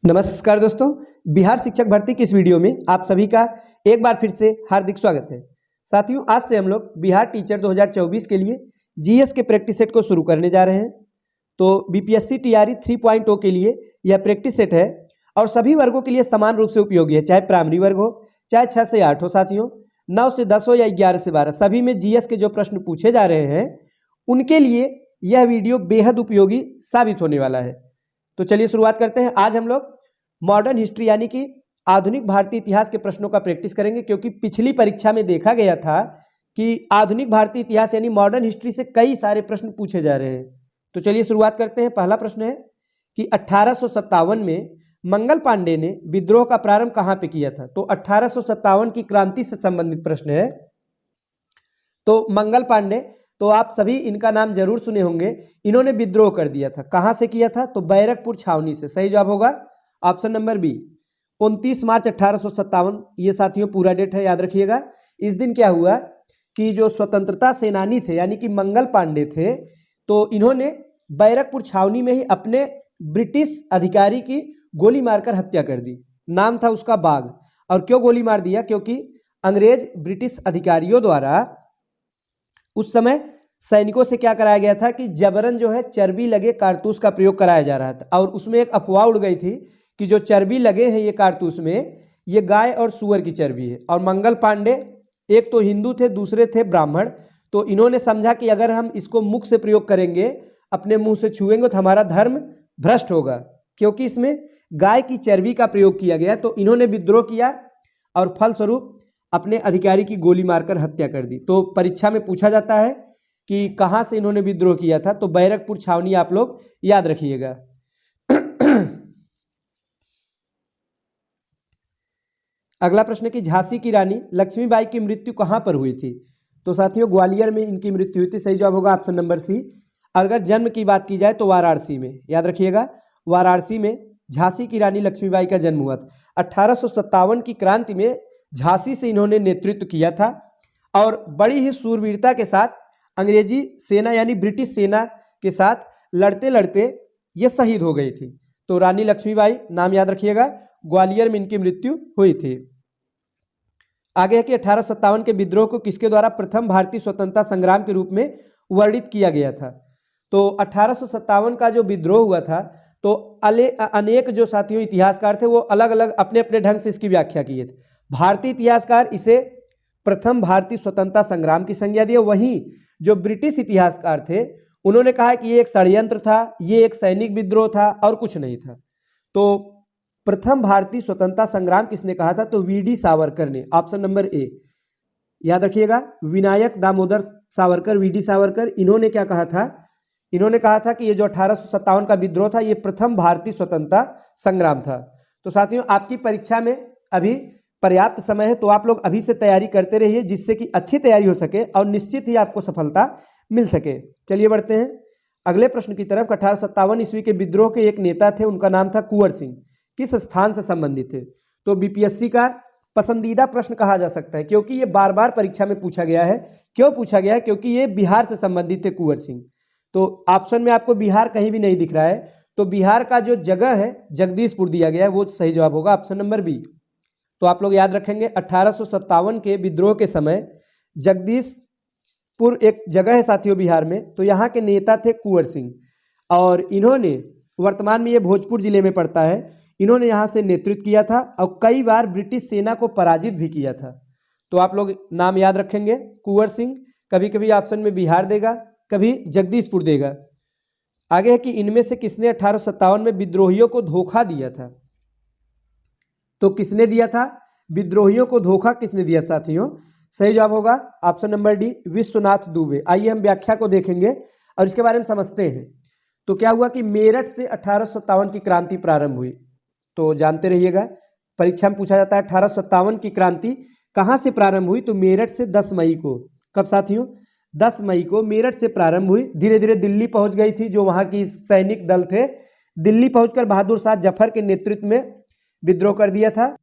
नमस्कार दोस्तों, बिहार शिक्षक भर्ती की इस वीडियो में आप सभी का एक बार फिर से हार्दिक स्वागत है। साथियों, आज से हम लोग बिहार टीचर 2024 के लिए जीएस के प्रैक्टिस सेट को शुरू करने जा रहे हैं। तो बीपीएससी टीआरई 3.0 के लिए यह प्रैक्टिस सेट है और सभी वर्गों के लिए समान रूप से उपयोगी है, चाहे प्राइमरी वर्ग हो, चाहे 6 से 8 हो। साथियों, 9 से 10 हो या 11 से 12, सभी में जीएस के जो प्रश्न पूछे जा रहे हैं उनके लिए यह वीडियो बेहद उपयोगी साबित होने वाला है। तो चलिए शुरुआत करते हैं। आज हम लोग मॉडर्न हिस्ट्री यानी कि आधुनिक भारतीय इतिहास के प्रश्नों का प्रैक्टिस करेंगे, क्योंकि पिछली परीक्षा में देखा गया था कि आधुनिक भारतीय इतिहास यानी मॉडर्न हिस्ट्री से कई सारे प्रश्न पूछे जा रहे हैं। तो चलिए शुरुआत करते हैं। पहला प्रश्न है कि 1857 में मंगल पांडे ने विद्रोह का प्रारंभ कहां पे किया था। तो 1857 की क्रांति से संबंधित प्रश्न है। तो मंगल पांडे, तो आप सभी इनका नाम जरूर सुने होंगे। इन्होंने विद्रोह कर दिया था। कहां से किया था? तो बैरकपुर छावनी से। सही जवाब होगा ऑप्शन नंबर बी, 29 मार्च 1857। ये साथियों पूरा डेट है, याद रखिएगा। इस दिन क्या हुआ कि जो स्वतंत्रता सेनानी थे यानी कि मंगल पांडे थे, तो इन्होंने बैरकपुर छावनी में ही अपने ब्रिटिश अधिकारी की गोली मारकर हत्या कर दी। नाम था उसका बाघ। और क्यों गोली मार दिया? क्योंकि अंग्रेज ब्रिटिश अधिकारियों द्वारा उस समय सैनिकों से क्या कराया गया था कि जबरन जो है चर्बी लगे कारतूस का प्रयोग कराया जा रहा था। और उसमें एक अफवाह उड़ गई थी कि जो चर्बी लगे हैं ये कारतूस में, ये गाय और सुअर की चर्बी है। और मंगल पांडे एक तो हिंदू थे, दूसरे थे ब्राह्मण। तो इन्होंने समझा कि अगर हम इसको मुख से प्रयोग करेंगे, अपने मुंह से छुएंगे, तो हमारा धर्म भ्रष्ट होगा, क्योंकि इसमें गाय की चर्बी का प्रयोग किया गया। तो इन्होंने विद्रोह किया और फलस्वरूप अपने अधिकारी की गोली मारकर हत्या कर दी। तो परीक्षा में पूछा जाता है कि कहां से इन्होंने विद्रोह किया था। तो बैरकपुर छावनी आप लोग याद रखिएगा। अगला प्रश्न है कि झांसी की रानी लक्ष्मीबाई की मृत्यु कहां पर हुई थी। तो साथियों, ग्वालियर में इनकी मृत्यु हुई थी। सही जवाब होगा ऑप्शन नंबर सी। अगर जन्म की बात की जाए तो वाराणसी में, याद रखिएगा, वाराणसी में झांसी की रानी लक्ष्मीबाई का जन्म हुआ था। 1857 की क्रांति में झांसी से इन्होंने नेतृत्व किया था और बड़ी ही शूरवीरता के साथ अंग्रेजी सेना यानी ब्रिटिश सेना के साथ लड़ते लड़ते ये शहीद हो गई थी। तो रानी लक्ष्मीबाई नाम याद रखिएगा। ग्वालियर में इनकी मृत्यु हुई थी। आगे है कि 1857 के विद्रोह को किसके द्वारा प्रथम भारतीय स्वतंत्रता संग्राम के रूप में वर्णित किया गया था। तो 1857 का जो विद्रोह हुआ था, तो अनेक जो साथियों इतिहासकार थे वो अलग अलग अपने अपने ढंग से इसकी व्याख्या किए थे। भारतीय इतिहासकार इसे प्रथम भारतीय स्वतंत्रता संग्राम की संज्ञा दिए। वहीं जो ब्रिटिश इतिहासकार थे उन्होंने कहा कि ये एक षड्यंत्र था, ये एक सैनिक विद्रोह था और कुछ नहीं था। तो प्रथम भारतीय स्वतंत्रता संग्राम किसने कहा था? तो वीडी सावरकर ने। ऑप्शन नंबर ए, याद रखिएगा, विनायक दामोदर सावरकर, वीडी सावरकर। इन्होंने क्या कहा था? इन्होंने कहा था कि ये जो 1857 का विद्रोह था ये प्रथम भारतीय स्वतंत्रता संग्राम था। तो साथियों, आपकी परीक्षा में अभी पर्याप्त समय है, तो आप लोग अभी से तैयारी करते रहिए, जिससे कि अच्छी तैयारी हो सके और निश्चित ही आपको सफलता मिल सके। चलिए बढ़ते हैं अगले प्रश्न की तरफ। 1857 ईस्वी के विद्रोह के एक नेता थे, उनका नाम था कुंवर सिंह। किस स्थान से संबंधित थे? तो बीपीएससी का पसंदीदा प्रश्न कहा जा सकता है, क्योंकि ये बार बार परीक्षा में पूछा गया है। क्यों पूछा गया है? क्योंकि ये बिहार से संबंधित थे कुंवर सिंह। तो ऑप्शन में आपको बिहार कहीं भी नहीं दिख रहा है, तो बिहार का जो जगह है जगदीशपुर दिया गया है, वो सही जवाब होगा ऑप्शन नंबर बी। तो आप लोग याद रखेंगे 1857 के विद्रोह के समय जगदीशपुर एक जगह है साथियों बिहार में। तो यहाँ के नेता थे कुंवर सिंह और इन्होंने, वर्तमान में ये भोजपुर जिले में पड़ता है, इन्होंने यहाँ से नेतृत्व किया था और कई बार ब्रिटिश सेना को पराजित भी किया था। तो आप लोग नाम याद रखेंगे कुंवर सिंह। कभी कभी ऑप्शन में बिहार देगा, कभी जगदीशपुर देगा। आगे है कि इनमें से किसने 1857 में विद्रोहियों को धोखा दिया था। तो किसने दिया था विद्रोहियों को धोखा? किसने दिया साथियों? सही जवाब होगा option number D, Vishwanath Dubey. आइए हम व्याख्या को देखेंगे और इसके बारे में समझते हैं। तो क्या हुआ कि मेरठ से 1857 की क्रांति प्रारंभ हुई। तो जानते रहिएगा, परीक्षा में पूछा जाता है 1857 की क्रांति कहां से प्रारंभ हुई। तो मेरठ से 10 मई को। कब साथियों? 10 मई को मेरठ से प्रारंभ हुई। धीरे धीरे दिल्ली पहुंच गई थी। जो वहां की सैनिक दल थे, दिल्ली पहुंचकर बहादुर शाह जफर के नेतृत्व में विद्रोह कर दिया था।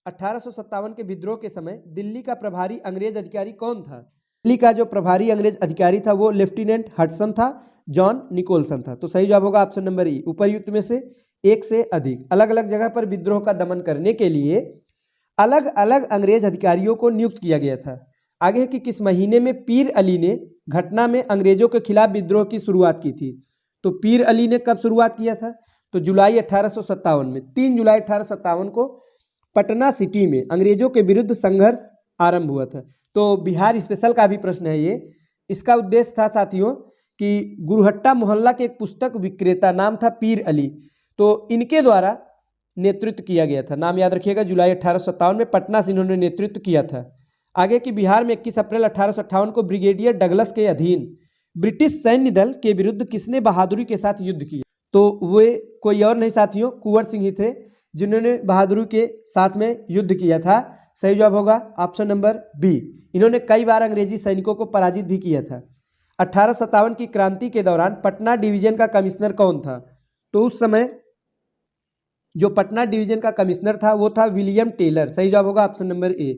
1857 के विद्रोह के समय दिल्ली का प्रभारी अंग्रेज अधिकारी कौन था? दिल्ली का जो प्रभारी अंग्रेज अधिकारी था वो लेफ्टिनेंट हडसन था, जॉन निकोलसन था। तो सही जवाब होगा ऑप्शन नंबर ई, उपर्युक्त में से एक से अधिक। अलग अलग जगह पर विद्रोह का दमन करने के लिए अलग अलग अंग्रेज अधिकारियों को नियुक्त किया गया था। आगे है कि किस महीने में पीर अली ने घटना में अंग्रेजों के खिलाफ विद्रोह की शुरुआत की थी। तो पीर अली ने कब शुरुआत किया था? तो जुलाई 1857 में, 3 जुलाई 1857 को पटना सिटी में अंग्रेजों के विरुद्ध संघर्ष आरंभ हुआ था। तो बिहार स्पेशल का भी प्रश्न है ये। इसका उद्देश्य था साथियों कि गुरहट्टा मोहल्ला के एक पुस्तक विक्रेता, नाम था पीर अली, तो इनके द्वारा नेतृत्व किया गया था। नाम याद रखिएगा, जुलाई 1857 में पटना से इन्होंने नेतृत्व किया था। आगे कि बिहार में 21 अप्रैल 1858 को ब्रिगेडियर डगलस के अधीन ब्रिटिश सैन्य दल के विरुद्ध किसने बहादुरी के साथ युद्ध किया? तो वे कोई और नहीं साथियों, कुंवर सिंह ही थे जिन्होंने बहादुरी के साथ में युद्ध किया था। सही जवाब होगा ऑप्शन नंबर बी। इन्होंने कई बार अंग्रेजी सैनिकों को पराजित भी किया था। 1857 की क्रांति के दौरान पटना डिवीजन का कमिश्नर कौन था? तो उस समय जो पटना डिवीजन का कमिश्नर था वो था विलियम टेलर। सही जवाब होगा ऑप्शन नंबर ए।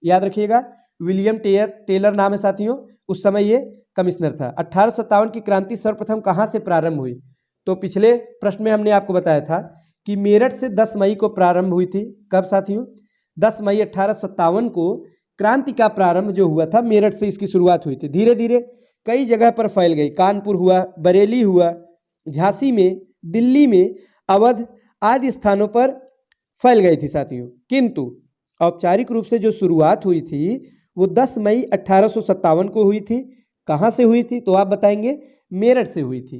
याद रखिएगा, विलियम टेलर नाम है साथियों, उस समय ये कमिश्नर था। 1857 की क्रांति सर्वप्रथम कहाँ से प्रारंभ हुई? तो पिछले प्रश्न में हमने आपको बताया था कि मेरठ से 10 मई को प्रारंभ हुई थी। कब साथियों? 10 मई 1857 को क्रांति का प्रारंभ जो हुआ था, मेरठ से इसकी शुरुआत हुई थी। धीरे धीरे कई जगह पर फैल गई। कानपुर हुआ, बरेली हुआ, झांसी में, दिल्ली में, अवध आदि स्थानों पर फैल गई थी साथियों। किंतु औपचारिक रूप से जो शुरुआत हुई थी वो 10 मई 1857 को हुई थी। कहाँ से हुई थी? तो आप बताएंगे मेरठ से हुई थी।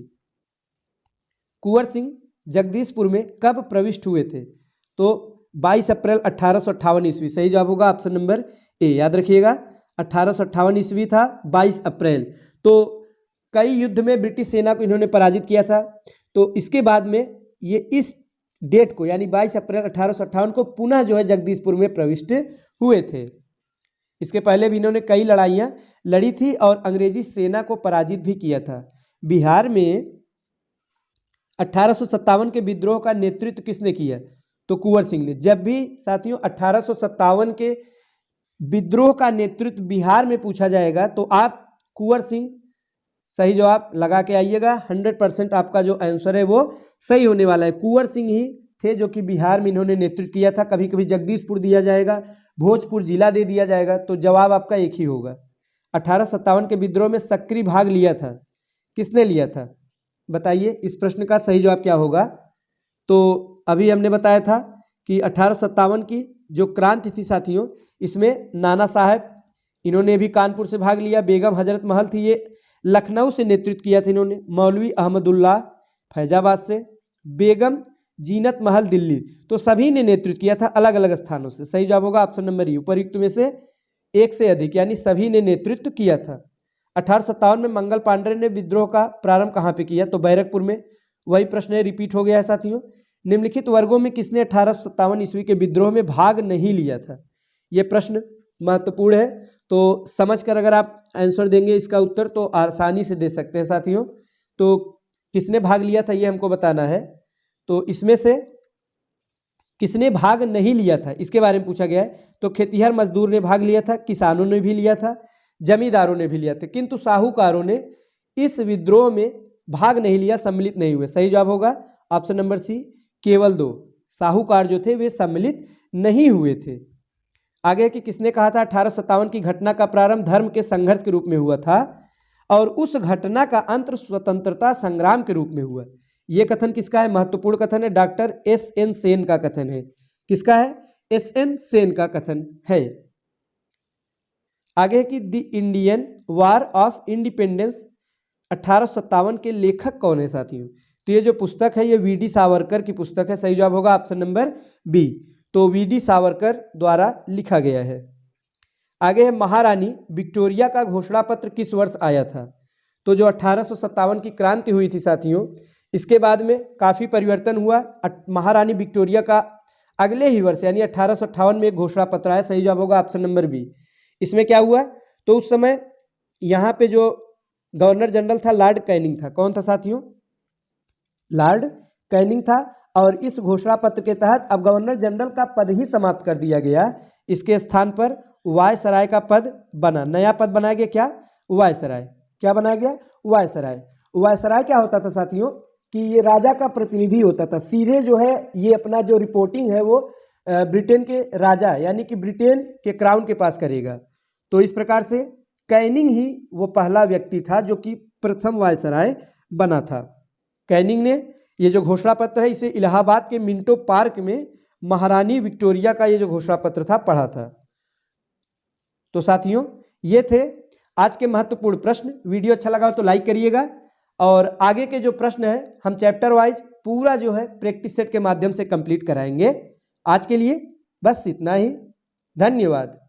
कुंवर सिंह जगदीशपुर में कब प्रविष्ट हुए थे? तो 22 अप्रैल 1858 ईस्वी। सही जवाब होगा ऑप्शन नंबर ए। याद रखिएगा, 1858 ईस्वी था, 22 अप्रैल। तो कई युद्ध में ब्रिटिश सेना को इन्होंने पराजित किया था। तो इसके बाद में ये इस डेट को यानी 22 अप्रैल 1858 को पुनः जो है जगदीशपुर में प्रविष्ट हुए थे। इसके पहले भी इन्होंने कई लड़ाइयाँ लड़ी थी और अंग्रेजी सेना को पराजित भी किया था। बिहार में 1857 के विद्रोह का नेतृत्व किसने किया? तो कुंवर सिंह ने। जब भी साथियों 1857 के विद्रोह का नेतृत्व बिहार में पूछा जाएगा तो आप कुंवर सिंह सही जवाब लगा के आइएगा। 100% आपका जो आंसर है वो सही होने वाला है। कुंवर सिंह ही थे जो कि बिहार में इन्होंने नेतृत्व किया था। कभी कभी जगदीशपुर दिया जाएगा, भोजपुर जिला दे दिया जाएगा, तो जवाब आपका एक ही होगा। 1857 के विद्रोह में सक्रिय भाग लिया था। किसने लिया था? बताइए, इस प्रश्न का सही जवाब क्या होगा? तो अभी हमने बताया था कि 1857 की जो क्रांति थी साथियों, इसमें नाना साहब इन्होंने भी कानपुर से भाग लिया। बेगम हजरत महल थी, ये लखनऊ से नेतृत्व किया था इन्होंने। मौलवी अहमदुल्लाह फैजाबाद से, बेगम जीनत महल दिल्ली, तो सभी ने नेतृत्व किया था अलग अलग स्थानों से। सही जवाब होगा ऑप्शन नंबर ई। उपयुक्त में से एक से अधिक यानी सभी ने नेतृत्व किया था। 1857 में मंगल पांडे ने विद्रोह का प्रारंभ कहाँ पे किया? तो बैरकपुर में। वही प्रश्न रिपीट हो गया है साथियों। निम्नलिखित वर्गों में किसने 1857 ईस्वी के विद्रोह में भाग नहीं लिया था? ये प्रश्न महत्वपूर्ण है, तो समझकर अगर आप आंसर देंगे इसका उत्तर तो आसानी से दे सकते हैं साथियों। तो किसने भाग लिया था ये हमको बताना है। तो इसमें से किसने भाग नहीं लिया था इसके बारे में पूछा गया है। तो खेतिहर मजदूर ने भाग लिया था, किसानों ने भी लिया था, जमींदारों ने भी लिया था, किंतु साहूकारों ने इस विद्रोह में भाग नहीं लिया, सम्मिलित नहीं हुए। सही जवाब होगा ऑप्शन नंबर सी, केवल 2 साहूकार जो थे वे सम्मिलित नहीं हुए थे। आगे कि किसने कहा था 1857 की घटना का प्रारंभ धर्म के संघर्ष के रूप में हुआ था और उस घटना का अंत स्वतंत्रता संग्राम के रूप में हुआ। यह कथन किसका है? महत्वपूर्ण कथन है, डॉक्टर एस.एन. सेन का कथन है। किसका है? एस.एन. सेन का कथन है। आगे कि the Indian war of independence 1857 के लेखक कौन है साथियों? तो ये जो पुस्तक है ये वी.डी. सावरकर की पुस्तक है। सही जवाब होगा ऑप्शन नंबर बी। तो वी.डी. सावरकर द्वारा लिखा गया है। आगे है महारानी विक्टोरिया का घोषणा पत्र किस वर्ष आया था? तो जो 1857 की क्रांति हुई थी साथियों, इसके बाद में काफ़ी परिवर्तन हुआ। महारानी विक्टोरिया का अगले ही वर्ष यानी 1858 में एक घोषणा पत्र आया। सही जवाब होगा ऑप्शन नंबर बी। इसमें क्या हुआ? तो उस समय यहाँ पे जो गवर्नर जनरल था लॉर्ड कैनिंग था। कौन था साथियों? लॉर्ड कैनिंग था। और इस घोषणा पत्र के तहत अब गवर्नर जनरल का पद ही समाप्त कर दिया गया। इसके स्थान पर वायसराय का पद बना, नया पद बनाया गया। क्या? वायसराय। क्या बनाया गया? वायसराय। वायसराय क्या होता था साथियों? कि ये राजा का प्रतिनिधि होता था, सीधे जो है ये अपना जो रिपोर्टिंग है वो ब्रिटेन के राजा यानी कि ब्रिटेन के क्राउन के पास करेगा। तो इस प्रकार से कैनिंग ही वो पहला व्यक्ति था जो कि प्रथम वायसराय बना था। कैनिंग ने ये जो घोषणा पत्र है इसे इलाहाबाद के मिंटो पार्क में महारानी विक्टोरिया का ये जो घोषणा पत्र था पढ़ा था। तो साथियों ये थे आज के महत्वपूर्ण प्रश्न। वीडियो अच्छा लगा तो लाइक करिएगा और आगे के जो प्रश्न है हम चैप्टर वाइज पूरा जो है प्रैक्टिस सेट के माध्यम से कंप्लीट कराएंगे। आज के लिए बस इतना ही। धन्यवाद।